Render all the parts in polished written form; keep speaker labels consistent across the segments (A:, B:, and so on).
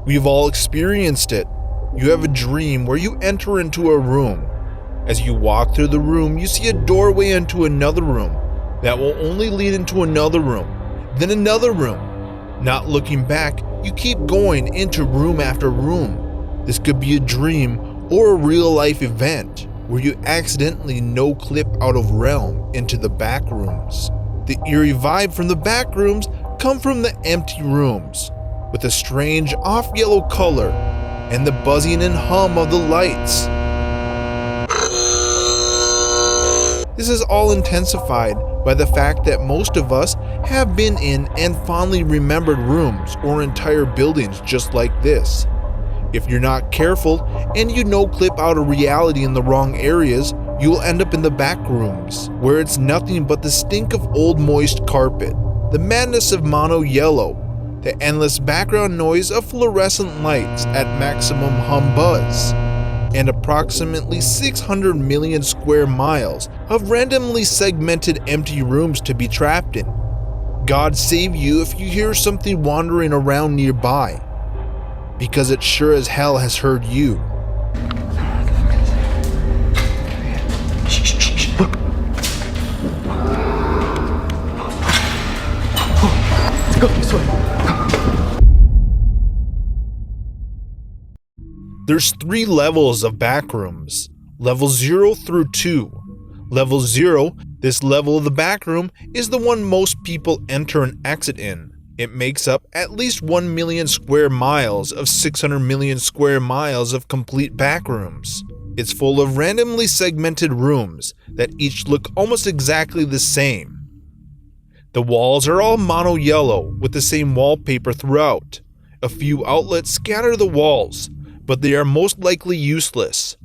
A: We've all experienced it. You have a dream where you enter into a room. As you walk through the room, you see a doorway into another room that will only lead into another room, then another room. Not looking back, you keep going into room after room. This could be a dream or a real-life event where you accidentally no-clip out of realm into the backrooms. The eerie vibe from the backrooms come from the empty rooms, with a strange off-yellow color and the buzzing and hum of the lights. This is all intensified by the fact that most of us have been in and fondly remembered rooms or entire buildings just like this. If you're not careful and you no-clip out of reality in the wrong areas, you will end up in the back rooms, where it's nothing but the stink of old moist carpet, the madness of mono yellow, the endless background noise of fluorescent lights at maximum hum buzz, and approximately 600 million square miles of randomly segmented empty rooms to be trapped in. God save you if you hear something wandering around nearby, because it sure as hell has heard you.
B: Let's go this way.
A: There's 3 levels of backrooms, level 0 through 2. Level 0, this level of the backroom, is the one most people enter and exit in. It makes up at least 1 million square miles of 600 million square miles of complete backrooms. It's full of randomly segmented rooms that each look almost exactly the same. The walls are all mono yellow with the same wallpaper throughout. A few outlets scatter the walls, but they are most likely useless.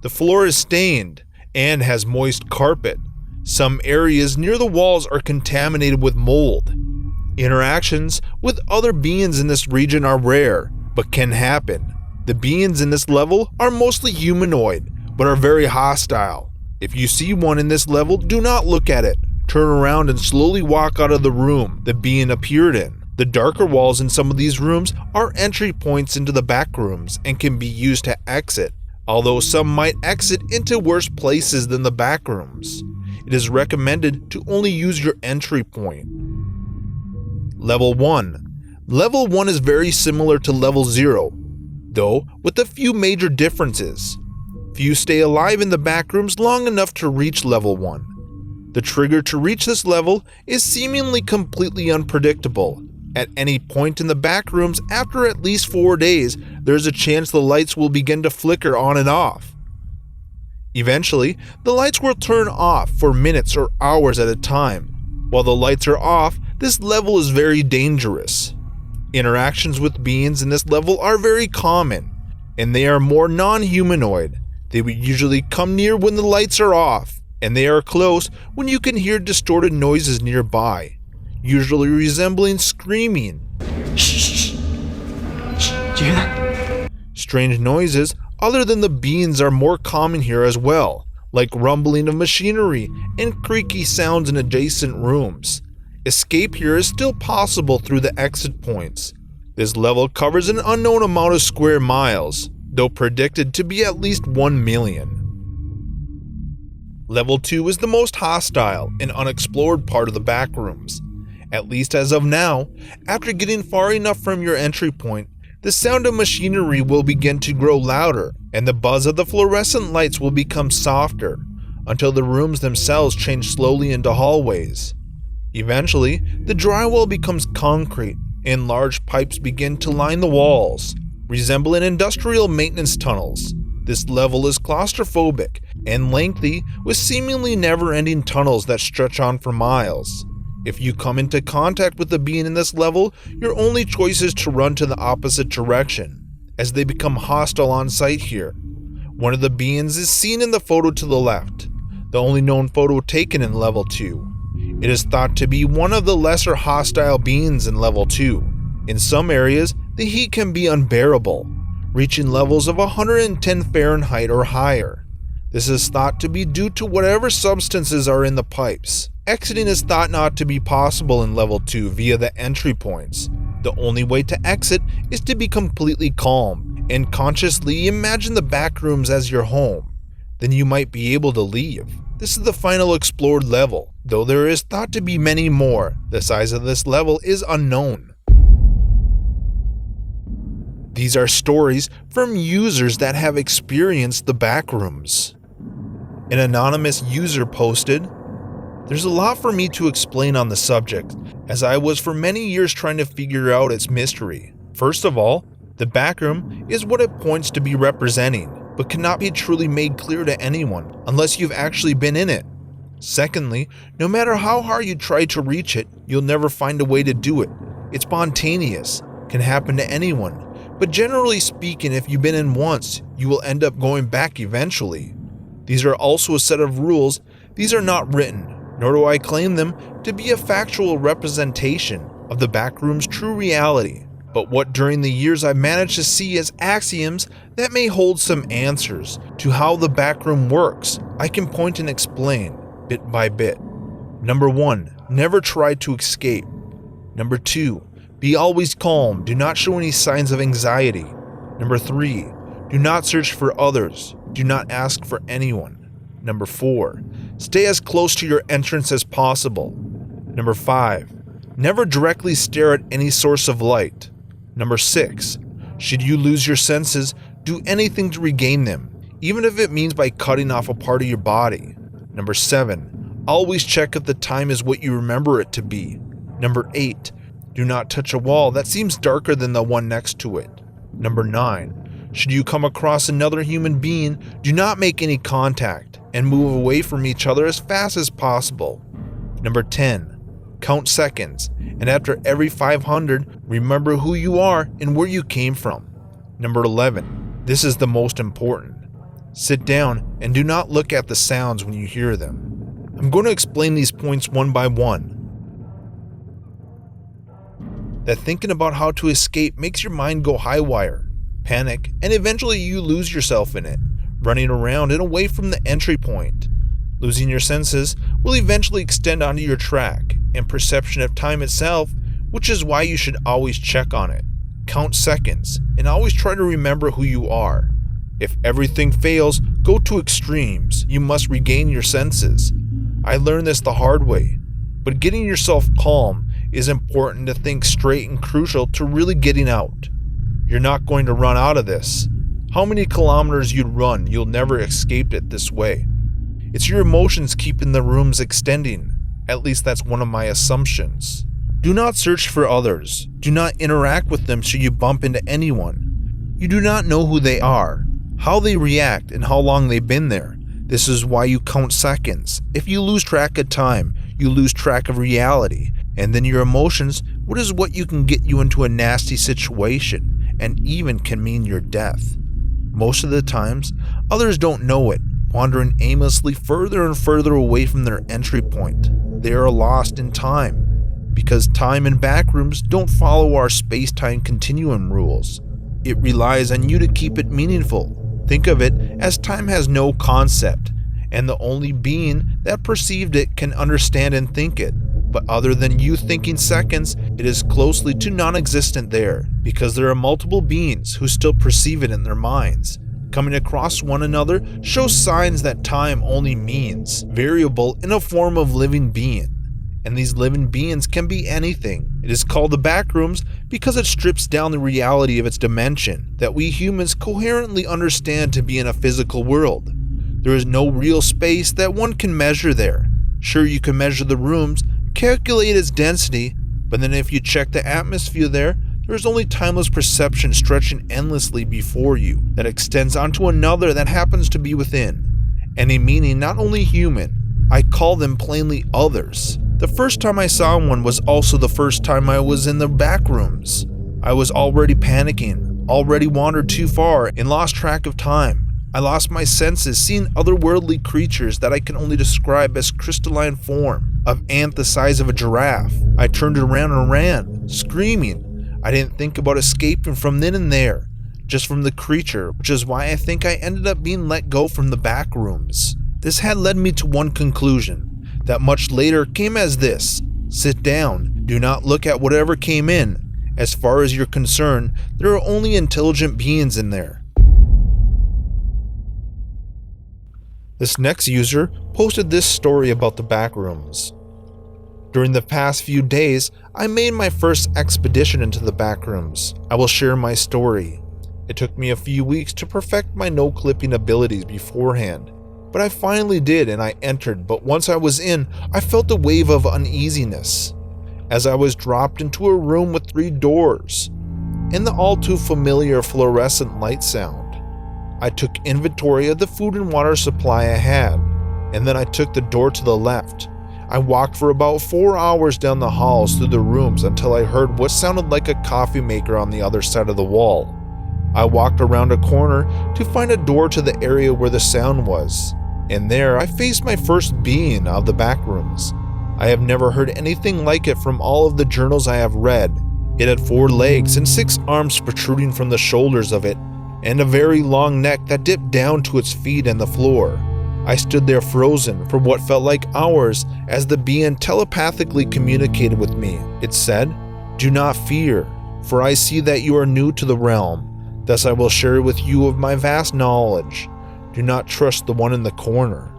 A: The floor is stained and has moist carpet. Some areas near the walls are contaminated with mold. Interactions with other beings in this region are rare, but can happen. The beings in this level are mostly humanoid, but are very hostile. If you see one in this level, do not look at it. Turn around and slowly walk out of the room the being appeared in. The darker walls in some of these rooms are entry points into the back rooms and can be used to exit, although some might exit into worse places than the back rooms. It is recommended to only use your entry point. Level 1. Level 1 is very similar to level 0, though with a few major differences. Few stay alive in the back rooms long enough to reach level 1. The trigger to reach this level is seemingly completely unpredictable. At any point in the back rooms after at least 4 days, there's a chance the lights will begin to flicker on and off. Eventually, the lights will turn off for minutes or hours at a time. While the lights are off, this level is very dangerous. Interactions with beings in this level are very common, and they are more non-humanoid. They would usually come near when the lights are off, and they are close when you can hear distorted noises nearby, usually resembling screaming.
B: Shh. Did you hear that?
A: Strange noises other than the beings are more common here as well, like rumbling of machinery and creaky sounds in adjacent rooms. Escape here is still possible through the exit points. This level covers an unknown amount of square miles, though predicted to be at least 1 million. Level 2 is the most hostile and unexplored part of the backrooms. At least as of now, after getting far enough from your entry point, the sound of machinery will begin to grow louder and the buzz of the fluorescent lights will become softer until the rooms themselves change slowly into hallways. Eventually, the drywall becomes concrete and large pipes begin to line the walls, resembling industrial maintenance tunnels. This level is claustrophobic and lengthy with seemingly never-ending tunnels that stretch on for miles. If you come into contact with a being in this level, your only choice is to run to the opposite direction, as they become hostile on sight here. One of the beings is seen in the photo to the left, the only known photo taken in level 2. It is thought to be one of the lesser hostile beings in level 2. In some areas, the heat can be unbearable, reaching levels of 110 Fahrenheit or higher. This is thought to be due to whatever substances are in the pipes. Exiting is thought not to be possible in level 2 via the entry points, The only way to exit is to be completely calm and consciously imagine the backrooms as your home. Then you might be able to leave. This is the final explored level, though there is thought to be many more. The size of this level is unknown. These are stories from users that have experienced the backrooms. An anonymous user posted, "There's a lot for me to explain on the subject, as I was for many years trying to figure out its mystery. First of all, the backroom is what it points to be representing, but cannot be truly made clear to anyone unless you've actually been in it. Secondly, no matter how hard you try to reach it, you'll never find a way to do it. It's spontaneous, can happen to anyone, but generally speaking, if you've been in once, you will end up going back eventually. These are also a set of rules. These are not written, nor do I claim them to be a factual representation of the backroom's true reality, but what during the years I've managed to see as axioms that may hold some answers to how the backroom works, I can point and explain, bit by bit. Number 1, never try to escape. Number 2, be always calm, do not show any signs of anxiety. Number 3, do not search for others, do not ask for anyone. Number 4, stay as close to your entrance as possible. Number 5, never directly stare at any source of light. Number 6, should you lose your senses, do anything to regain them, even if it means by cutting off a part of your body. Number 7, always check if the time is what you remember it to be. Number 8, do not touch a wall that seems darker than the one next to it. Number 9, should you come across another human being, do not make any contact and move away from each other as fast as possible. Number 10, count seconds, and after every 500, remember who you are and where you came from. Number 11, this is the most important. Sit down and do not look at the sounds when you hear them. I'm going to explain these points one by one. That thinking about how to escape makes your mind go haywire, panic, and eventually you lose yourself in it, running around and away from the entry point. Losing your senses will eventually extend onto your track and perception of time itself, which is why you should always check on it. Count seconds, and always try to remember who you are. If everything fails, go to extremes. You must regain your senses. I learned this the hard way, but getting yourself calm is important to think straight and crucial to really getting out. You're not going to run out of this. How many kilometers you'd run, you'll never escape it this way. It's your emotions keeping the rooms extending. At least that's one of my assumptions. Do not search for others. Do not interact with them should you bump into anyone. You do not know who they are, how they react, and how long they've been there. This is why you count seconds. If you lose track of time, you lose track of reality, and then your emotions, which is what you can get you into a nasty situation, and even can mean your death. Most of the times, others don't know it, wandering aimlessly further and further away from their entry point. They are lost in time, because time and backrooms don't follow our space-time continuum rules. It relies on you to keep it meaningful. Think of it as time has no concept, and the only being that perceived it can understand and think it. But other than you thinking seconds, it is closely to non-existent there, because there are multiple beings who still perceive it in their minds. Coming across one another shows signs that time only means variable in a form of living being. And these living beings can be anything. It is called the backrooms because it strips down the reality of its dimension that we humans coherently understand to be in a physical world. There is no real space that one can measure there. Sure, you can measure the rooms, calculate its density, but then if you check the atmosphere there is only timeless perception stretching endlessly before you that extends onto another that happens to be within. Any meaning not only human, I call them plainly others. The first time I saw one was also the first time I was in the backrooms. I was already panicking, already wandered too far and lost track of time. I lost my senses seeing otherworldly creatures that I can only describe as crystalline form of ant the size of a giraffe. I turned around and ran, screaming. I didn't think about escaping from then and there, just from the creature, which is why I think I ended up being let go from the backrooms. This had led me to one conclusion, that much later came as this: sit down, do not look at whatever came in, As far as you're concerned, there are only intelligent beings in there. This next user posted this story about the Backrooms. During the past few days, I made my first expedition into the Backrooms. I will share my story. It took me a few weeks to perfect my no-clipping abilities beforehand, but I finally did and I entered, but once I was in, I felt a wave of uneasiness, as I was dropped into a room with 3 doors, and the all too familiar fluorescent light sound. I took inventory of the food and water supply I had, and then I took the door to the left. I walked for about 4 hours down the halls through the rooms until I heard what sounded like a coffee maker on the other side of the wall. I walked around a corner to find a door to the area where the sound was, and there I faced my first being of the Backrooms. I have never heard anything like it from all of the journals I have read. It had 4 legs and 6 arms protruding from the shoulders of it, and a very long neck that dipped down to its feet in the floor. I stood there frozen for what felt like hours as the being telepathically communicated with me. It said, "Do not fear, for I see that you are new to the realm. Thus I will share with you of my vast knowledge. Do not trust the one in the corner."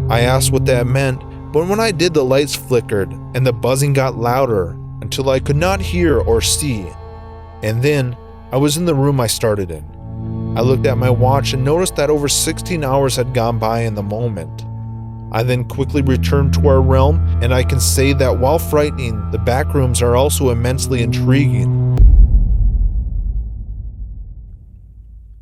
A: I asked what that meant, but when I did, the lights flickered and the buzzing got louder until I could not hear or see. And then I was in the room I started in. I looked at my watch and noticed that over 16 hours had gone by in the moment. I then quickly returned to our realm, and I can say that while frightening, the Backrooms are also immensely intriguing.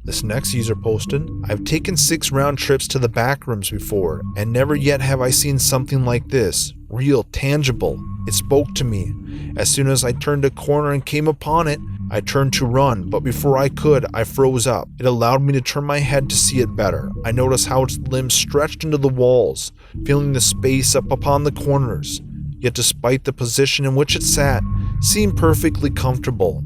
A: This next user posted, "I've taken 6 round trips to the Backrooms before, and never yet have I seen something like this. Real, tangible. It spoke to me. As soon as I turned a corner and came upon it, I turned to run, but before I could, I froze up. It allowed me to turn my head to see it better. I noticed how its limbs stretched into the walls, feeling the space up upon the corners. Yet despite the position in which it sat, seemed perfectly comfortable.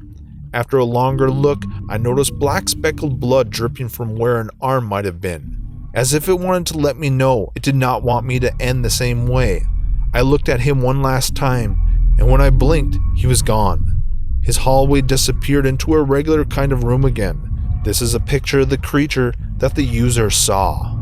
A: After a longer look, I noticed black speckled blood dripping from where an arm might have been, as if it wanted to let me know it did not want me to end the same way. I looked at him one last time, and when I blinked, he was gone. His hallway disappeared into a regular kind of room again. This is a picture of the creature that the user saw.